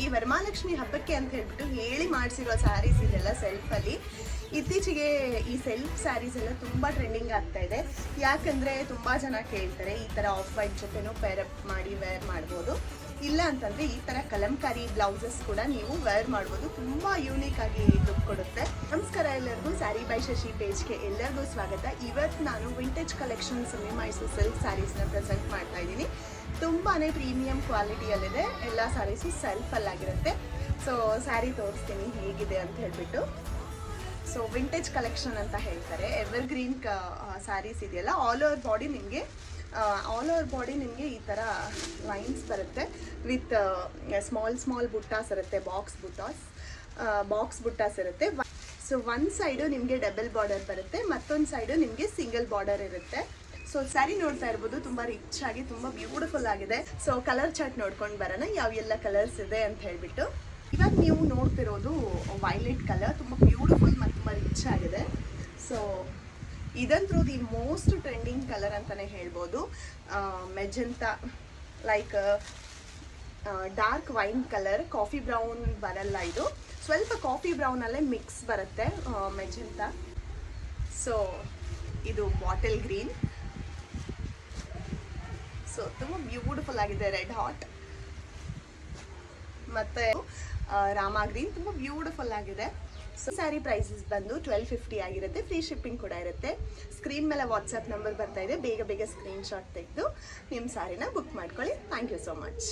ಈ ವರಮಹಾಲಕ್ಷ್ಮಿ ಹಬ್ಬಕ್ಕೆ ಅಂತ ಹೇಳ್ಬಿಟ್ಟು ಹೇಳಿ ಮಾಡಿಸಿರೋ ಸ್ಯಾರೀಸ್ ಇದೆಲ್ಲ ಸೆಲ್ಫಲ್ಲಿ. ಇತ್ತೀಚೆಗೆ ಈ ಸೆಲ್ಫ್ ಸ್ಯಾರೀಸ್ ಎಲ್ಲ ತುಂಬ ಟ್ರೆಂಡಿಂಗ್ ಆಗ್ತಾ ಇದೆ. ಯಾಕಂದರೆ ತುಂಬ ಜನ ಕೇಳ್ತಾರೆ ಈ ಥರ ಆಫ್ ವೈಟ್ ಜೊತೆನೂ ಪೇರಪ್ ಮಾಡಿ ವೇರ್ ಮಾಡ್ಬೋದು. ಇಲ್ಲ ಅಂತಂದರೆ ಈ ಥರ ಕಲಂಕಾರಿ ಬ್ಲೌಸಸ್ ಕೂಡ ನೀವು ವೇರ್ ಮಾಡ್ಬೋದು. ತುಂಬ ಯೂನಿಕ್ ಆಗಿ ಲುಕ್ ಕೊಡುತ್ತೆ. ನಮಸ್ಕಾರ ಎಲ್ಲರಿಗೂ, ಸ್ಯಾರಿ ಬೈ ಶಶಿ ಪೇಜ್ಗೆ ಎಲ್ಲರಿಗೂ ಸ್ವಾಗತ. ಇವತ್ತು ನಾನು ವಿಂಟೇಜ್ ಕಲೆಕ್ಷನ್ಸ್ ಮೈಸೂರು ಸಿಲ್ಕ್ ಸ್ಯಾರೀಸ್ನ ಪ್ರೆಸೆಂಟ್ ಮಾಡ್ತಾ ಇದ್ದೀನಿ. ತುಂಬಾ ಪ್ರೀಮಿಯಂ ಕ್ವಾಲಿಟಿಯಲ್ಲಿದೆ. ಎಲ್ಲ ಸ್ಯಾರೀಸು ಸೆಲ್ಫಲ್ಲಾಗಿರುತ್ತೆ. ಸೊ ಸ್ಯಾರಿ ತೋರಿಸ್ತೀನಿ ಹೇಗಿದೆ ಅಂತ ಹೇಳ್ಬಿಟ್ಟು. ಸೊ ವಿಂಟೇಜ್ ಕಲೆಕ್ಷನ್ ಅಂತ ಹೇಳ್ತಾರೆ. ಎವರ್ಗ್ರೀನ್ ಸ್ಯಾರೀಸ್ ಇದೆಯಲ್ಲ, ಆಲ್ ಓವರ್ ಬಾಡಿ ನಿಮಗೆ ಈ ಥರ ಲೈನ್ಸ್ ಬರುತ್ತೆ ವಿತ್ ಸ್ಮಾಲ್ ಬುಟ್ಟಾಸ್ ಇರುತ್ತೆ, ಬಾಕ್ಸ್ ಬುಟ್ಟಾಸ್ ಇರುತ್ತೆ. ಸೊ ಒಂದು ಸೈಡು ನಿಮಗೆ ಡಬಲ್ ಬಾರ್ಡರ್ ಬರುತ್ತೆ, ಮತ್ತೊಂದು ಸೈಡು ನಿಮಗೆ ಸಿಂಗಲ್ ಬಾರ್ಡರ್ ಇರುತ್ತೆ. ಸೊ ಸ್ಯಾರಿ ನೋಡ್ತಾ ಇರ್ಬೋದು, ತುಂಬ ರಿಚ್ ಆಗಿ ತುಂಬ ಬ್ಯೂಟಿಫುಲ್ ಆಗಿದೆ. ಸೊ ಕಲರ್ ಚಾರ್ಟ್ ನೋಡ್ಕೊಂಡು ಬರೋಣ ಯಾವೆಲ್ಲ ಕಲರ್ಸ್ ಇದೆ ಅಂತ ಹೇಳ್ಬಿಟ್ಟು. ಇವಾಗ ನೀವು ನೋಡ್ತಿರೋದು ವೈಲೆಟ್ ಕಲರ್, ತುಂಬ ಬ್ಯೂಟಿಫುಲ್ ಮತ್ತು ತುಂಬ ರಿಚ್ ಆಗಿದೆ. ಸೊ ಇದಂತೂ ದಿ ಮೋಸ್ಟ್ ಟ್ರೆಂಡಿಂಗ್ ಕಲರ್ ಅಂತಲೇ ಹೇಳ್ಬೋದು. Magenta like dark wine colour, coffee brown ಬರಲ್ಲ, ಇದು ಸ್ವಲ್ಪ ಕಾಫಿ ಬ್ರೌನಲ್ಲೇ ಮಿಕ್ಸ್ ಬರುತ್ತೆ ಮೆಜೆಂಟಾ. ಸೊ ಇದು ಬಾಟಲ್ ಗ್ರೀನ್. ಸೊ ತುಂಬ ಬ್ಯೂಟಿಫುಲ್ ಆಗಿದೆ, ರೆಡ್ ಹಾಟ್. ಮತ್ತು ರಾಮಾ ಗ್ರೀನ್ ತುಂಬ ಬ್ಯೂಟಿಫುಲ್ ಆಗಿದೆ. ಸೊ ಸ್ಯಾರಿ ಪ್ರೈಸಸ್ ಬಂದು 1250 ಆಗಿರುತ್ತೆ. ಫ್ರೀ ಶಿಪ್ಪಿಂಗ್ ಕೂಡ ಇರುತ್ತೆ. ಸ್ಕ್ರೀನ್ ಮೇಲೆ ವಾಟ್ಸಪ್ ನಂಬರ್ ಬರ್ತಾ ಇದೆ, ಬೇಗ ಸ್ಕ್ರೀನ್ ಶಾಟ್ ತೆಗೆದು ನಿಮ್ಮ ಸ್ಯಾರಿನ ಬುಕ್ ಮಾಡ್ಕೊಳ್ಳಿ. Thank you so much.